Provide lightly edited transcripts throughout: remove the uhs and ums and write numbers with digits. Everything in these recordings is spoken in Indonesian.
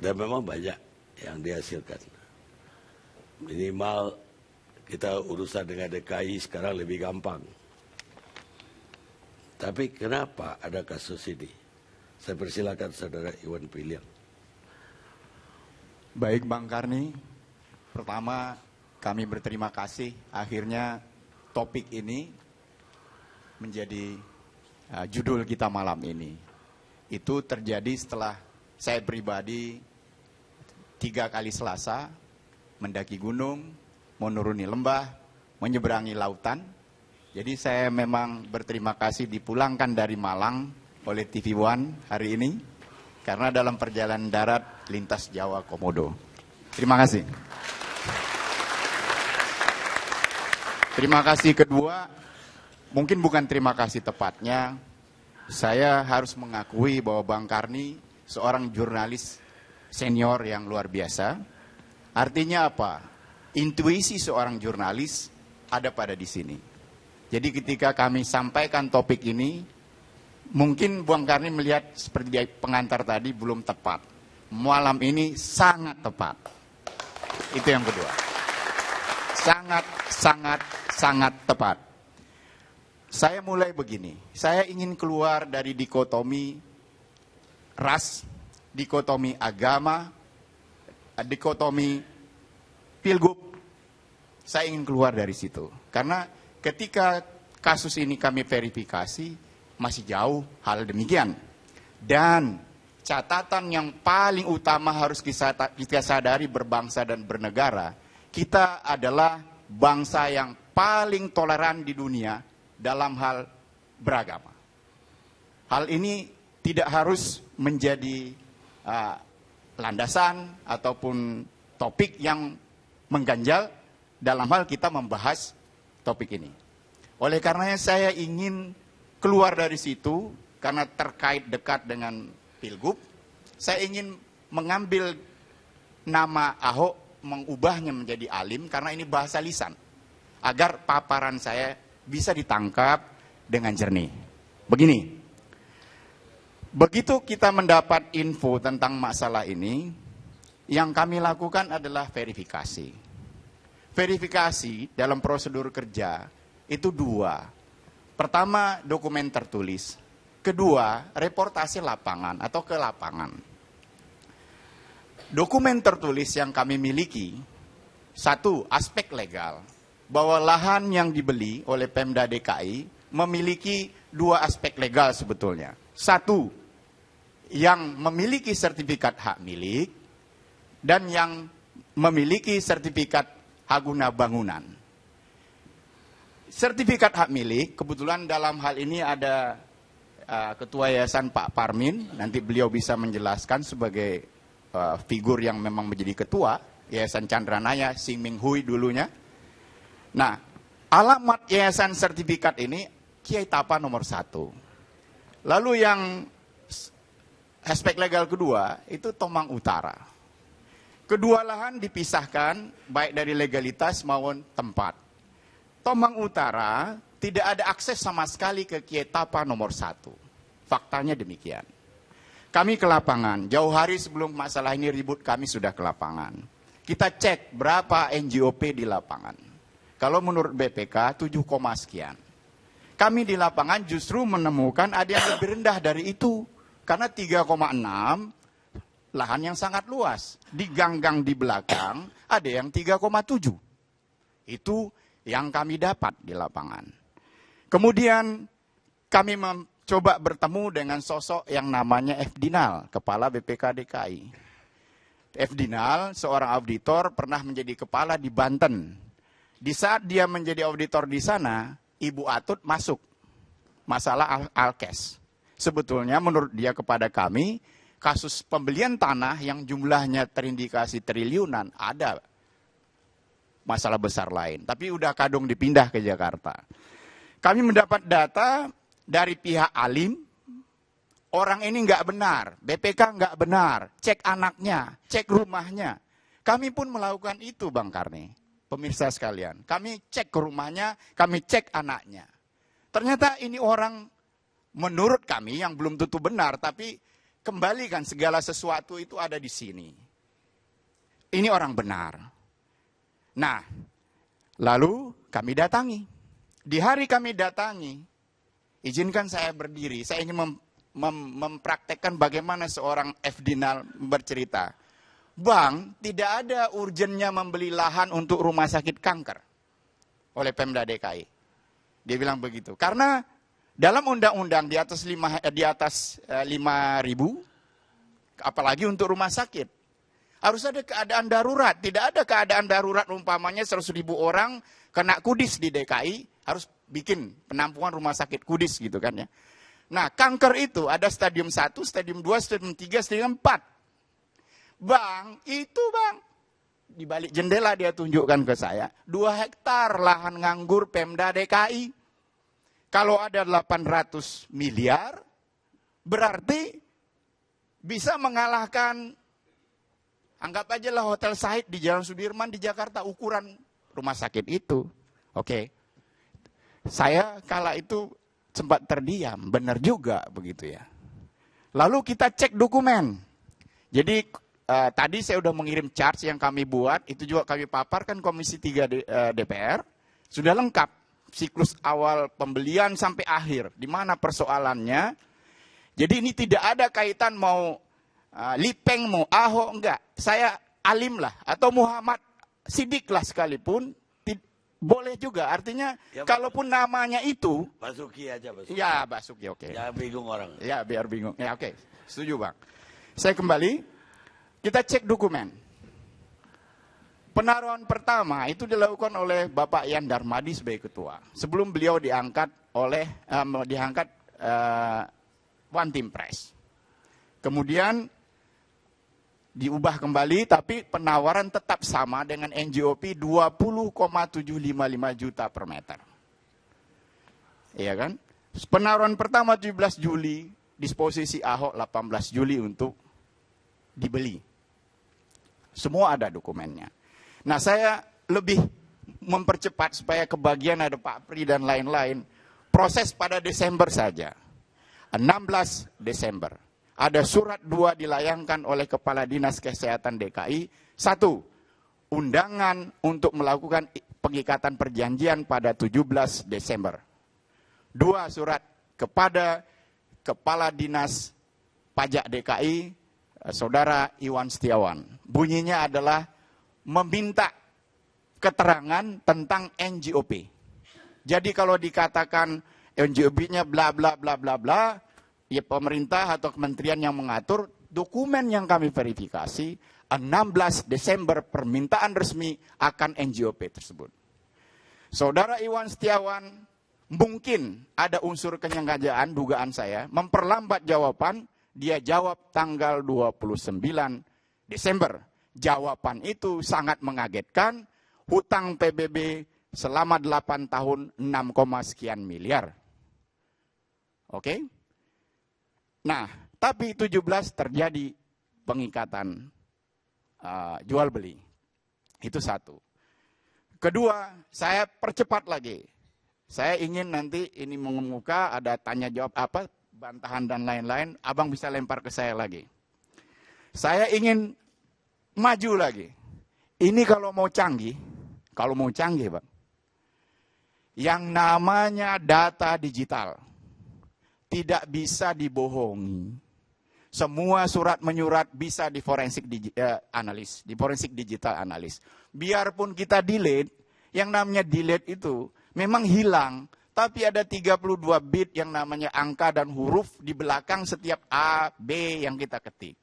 Dan memang banyak yang dihasilkan. Minimal kita urusan dengan DKI sekarang lebih gampang. Tapi kenapa ada kasus ini? Saya persilakan Saudara Iwan Piliang. Baik Bang Karni, pertama kami berterima kasih akhirnya topik ini menjadi judul kita malam ini. Itu terjadi setelah saya pribadi 3 kali Selasa mendaki gunung, menuruni lembah, menyeberangi lautan. Jadi saya memang berterima kasih dipulangkan dari Malang oleh TV One hari ini karena dalam perjalanan darat lintas Jawa Komodo. Terima kasih. Terima kasih kedua, mungkin bukan terima kasih tepatnya, saya harus mengakui bahwa Bang Karni seorang jurnalis senior yang luar biasa. Artinya apa? Intuisi seorang jurnalis ada pada di sini. Jadi ketika kami sampaikan topik ini, mungkin Bang Karni melihat seperti pengantar tadi belum tepat. Malam ini sangat tepat. Itu yang kedua. Sangat tepat. Saya mulai begini. Saya ingin keluar dari dikotomi ras, dikotomi agama, dikotomi pilgub. Saya ingin keluar dari situ. Karena ketika kasus ini kami verifikasi, masih jauh hal demikian. Dan catatan yang paling utama harus kita sadari berbangsa dan bernegara, kita adalah bangsa yang paling toleran di dunia dalam hal beragama. Hal ini tidak harus menjadi landasan ataupun topik yang mengganjal dalam hal kita membahas topik ini. Oleh karenanya saya ingin keluar dari situ karena terkait dekat dengan pilgub. Saya ingin mengambil nama Ahok, mengubahnya menjadi Alim karena ini bahasa lisan. Agar paparan saya bisa ditangkap dengan jernih. Begini, begitu kita mendapat info tentang masalah ini, yang kami lakukan adalah verifikasi. Verifikasi dalam prosedur kerja itu 2. Pertama, dokumen tertulis. Kedua, reportase lapangan atau ke lapangan. Dokumen tertulis yang kami miliki, 1, aspek legal. Bahwa lahan yang dibeli oleh Pemda DKI memiliki 2 aspek legal sebetulnya. 1, yang memiliki sertifikat hak milik dan yang memiliki sertifikat hak guna bangunan. Sertifikat hak milik, kebetulan dalam hal ini ada Ketua Yayasan Pak Parmin, nanti beliau bisa menjelaskan sebagai figur yang memang menjadi ketua Yayasan Chandranaya, Sing Ming Hui dulunya. Nah, alamat yayasan sertifikat ini Kiai Tapa nomor 1. Lalu yang aspek legal kedua itu Tomang Utara. Kedua lahan dipisahkan baik dari legalitas maupun tempat. Tomang Utara tidak ada akses sama sekali ke Kiai Tapa nomor 1. Faktanya demikian. Kami ke lapangan, jauh hari sebelum masalah ini ribut kami sudah ke lapangan. Kita cek berapa NJOP di lapangan. Kalau menurut BPK 7, sekian. Kami di lapangan justru menemukan ada yang lebih rendah dari itu. Karena 3,6 lahan yang sangat luas. Di gang-gang di belakang ada yang 3,7. Itu yang kami dapat di lapangan. Kemudian kami mencoba bertemu dengan sosok yang namanya F. Dinal, Kepala BPK DKI. F. Dinal, seorang auditor, pernah menjadi kepala di Banten. Di saat dia menjadi auditor di sana, Ibu Atut masuk. Masalah Alkes. Sebetulnya menurut dia kepada kami, kasus pembelian tanah yang jumlahnya terindikasi triliunan, ada masalah besar lain. Tapi udah kadung dipindah ke Jakarta. Kami mendapat data dari pihak Alim, orang ini nggak benar, BPK nggak benar, cek anaknya, cek rumahnya. Kami pun melakukan itu Bang Karni, pemirsa sekalian. Kami cek ke rumahnya, kami cek anaknya. Ternyata ini orang menurut kami yang belum tentu benar, tapi kembalikan segala sesuatu itu ada di sini. Ini orang benar. Nah, lalu kami datangi. Di hari kami datangi, izinkan saya berdiri. Saya ingin mempraktekkan bagaimana seorang Efdinal bercerita. Bang, tidak ada urgennya membeli lahan untuk rumah sakit kanker oleh Pemda DKI. Dia bilang begitu. Karena dalam undang-undang di atas 5.000, apalagi untuk rumah sakit, harus ada keadaan darurat. Tidak ada keadaan darurat umpamanya 100.000 orang kena kudis di DKI, harus bikin penampungan rumah sakit kudis gitu kan ya. Nah, kanker itu ada stadium 1, stadium 2, stadium 3, stadium 4. Bang, itu bang, di balik jendela dia tunjukkan ke saya, 2 hektar lahan nganggur Pemda DKI. Kalau ada 800 miliar, berarti bisa mengalahkan, anggap aja lah Hotel Said di Jalan Sudirman di Jakarta, ukuran rumah sakit itu. Oke. Saya kala itu sempat terdiam, benar juga begitu ya. Lalu kita cek dokumen. Jadi tadi saya sudah mengirim charts yang kami buat, itu juga kami paparkan Komisi 3 DPR, sudah lengkap siklus awal pembelian sampai akhir, di mana persoalannya. Jadi ini tidak ada kaitan mau Lipeng, mau Ahok, enggak. Saya Alim lah, atau Muhammad Sidik lah sekalipun, boleh juga. Artinya, ya, kalaupun namanya itu. Basuki aja, Basuki. Ya, Basuki, oke. Ya, bingung orang. Ya, biar bingung. Ya, oke. Setuju, Bang. Saya kembali, kita cek dokumen. Penaruhan pertama itu dilakukan oleh Bapak Yan Darmadi sebagai ketua. Sebelum beliau diangkat One Team Press. Kemudian diubah kembali, tapi penawaran tetap sama dengan NJOP 20,755 juta per meter. Iya kan? Penawaran pertama 17 Juli, disposisi Ahok 18 Juli untuk dibeli. Semua ada dokumennya. Nah, saya lebih mempercepat supaya kebagian ada Pak Pri dan lain-lain. Proses pada Desember saja. 16 Desember. Ada surat 2 dilayangkan oleh Kepala Dinas Kesehatan DKI. 1. Undangan untuk melakukan pengikatan perjanjian pada 17 Desember. 2. Surat kepada Kepala Dinas Pajak DKI, Saudara Iwan Setiawan. Bunyinya adalah meminta keterangan tentang NJOP. Jadi kalau dikatakan NJOP-nya bla bla bla bla bla, ya pemerintah atau kementerian yang mengatur, dokumen yang kami verifikasi 16 Desember permintaan resmi akan NJOP tersebut. Saudara Iwan Setiawan mungkin ada unsur kenyengajaan, dugaan saya, memperlambat jawaban. Dia jawab tanggal 29 Desember. Jawaban itu sangat mengagetkan. Hutang PBB selama 8 tahun 6, sekian miliar. Oke? Nah, tapi 17 terjadi pengikatan jual beli. Itu satu. Kedua, saya percepat lagi. Saya ingin nanti ini mengemuka, ada tanya jawab apa, bantahan dan lain-lain, abang bisa lempar ke saya lagi. Saya ingin maju lagi. Ini kalau mau canggih Bang, yang namanya data digital tidak bisa dibohongi. Semua surat menyurat bisa di forensik analis, di forensik digital analis. Biarpun kita delete, yang namanya delete itu memang hilang, tapi ada 32 bit yang namanya angka dan huruf di belakang setiap A, B yang kita ketik.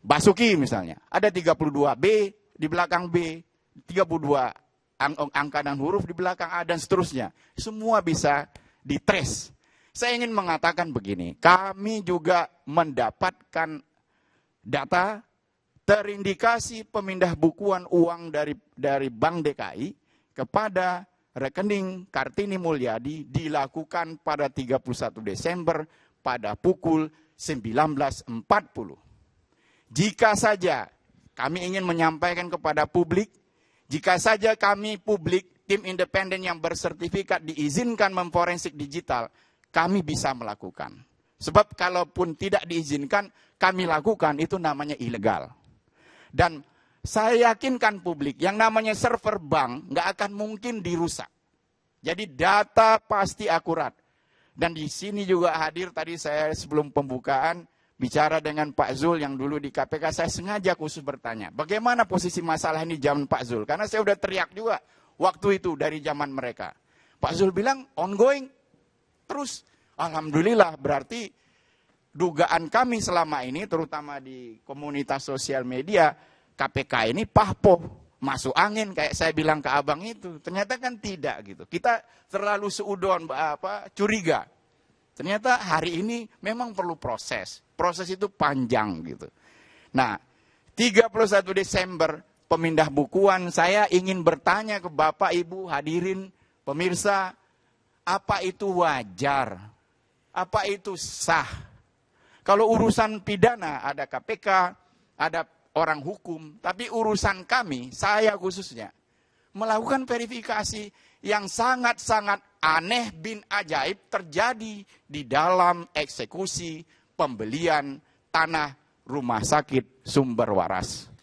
Basuki misalnya, ada 32 B di belakang B, 32 angka dan huruf di belakang A dan seterusnya. Semua bisa di-trace. Saya ingin mengatakan begini, kami juga mendapatkan data terindikasi pemindah bukuan uang dari Bank DKI kepada rekening Kartini Mulyadi dilakukan pada 31 Desember pada pukul 19.40. Jika saja kami ingin menyampaikan kepada publik, jika saja kami publik, tim independen yang bersertifikat diizinkan memforensik digital, kami bisa melakukan. Sebab kalaupun tidak diizinkan, kami lakukan, itu namanya ilegal. Dan saya yakinkan publik, yang namanya server bank nggak akan mungkin dirusak. Jadi data pasti akurat. Dan di sini juga hadir tadi saya sebelum pembukaan, bicara dengan Pak Zul yang dulu di KPK, saya sengaja khusus bertanya, bagaimana posisi masalah ini zaman Pak Zul? Karena saya udah teriak juga waktu itu dari zaman mereka. Pak Zul bilang ongoing, terus. Alhamdulillah, berarti dugaan kami selama ini, terutama di komunitas sosial media, KPK ini pahpoh, masuk angin kayak saya bilang ke abang itu. Ternyata kan tidak gitu. Kita terlalu seudon curiga. Ternyata hari ini memang perlu proses. Proses itu panjang gitu. Nah, 31 Desember pemindah bukuan, saya ingin bertanya ke Bapak, Ibu, hadirin, pemirsa, apa itu wajar? Apa itu sah? Kalau urusan pidana ada KPK, ada orang hukum, tapi urusan kami, saya khususnya, melakukan verifikasi yang sangat-sangat aneh bin ajaib terjadi di dalam eksekusi pembelian tanah rumah sakit Sumber Waras.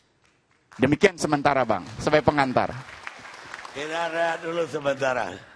Demikian sementara Bang, sebagai pengantar. Kita rehat dulu sementara.